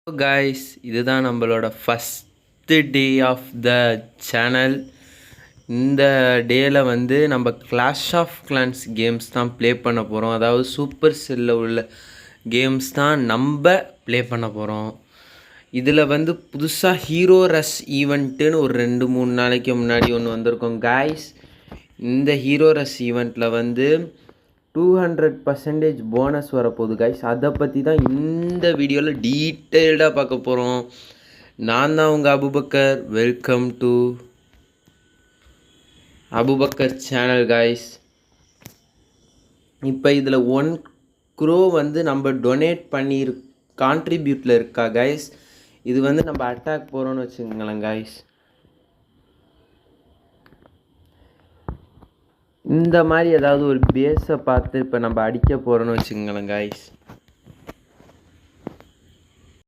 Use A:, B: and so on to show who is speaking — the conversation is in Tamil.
A: guys, இதுதான் நம்மளோட first day of the channel. இந்த டேயில் வந்து நம்ம கிளாஷ் ஆஃப் கிளான்ஸ் கேம்ஸ் தான் ப்ளே பண்ண போகிறோம். அதாவது சூப்பர் செல்லில் உள்ள கேம்ஸ் தான் நம்ம ப்ளே பண்ண போகிறோம். இதில் வந்து புதுசாக ஹீரோ ரஷ் ஈவெண்ட்டுன்னு ஒரு 2-3 நாளைக்கு முன்னாடி ஒன்று வந்திருக்கோம் காய்ஸ். இந்த ஹீரோ ரஷ் ஈவெண்ட்டில் வந்து 200% போனஸ் வரப்போகுது கைஸ். அதை பற்றி தான் இந்த வீடியோவில் டீட்டெயில்டாக பார்க்க போகிறோம். நான் தான் உங்கள் Abubakar. Welcome to Abubakar channel guys. இப்போ இதில் 1 crore வந்து நம்ம டொனேட் பண்ணி கான்ட்ரிபியூட்டில் இருக்கா கைஸ். இது வந்து நம்ம அட்டாக் போகிறோன்னு வச்சுக்கோங்களேன் கைஸ். இந்த மாதிரி ஏதாவது ஒரு பேஸை பார்த்து இப்போ நம்ம அடிக்க போகிறோன்னு வச்சுக்கோங்களேன் கைஸ்.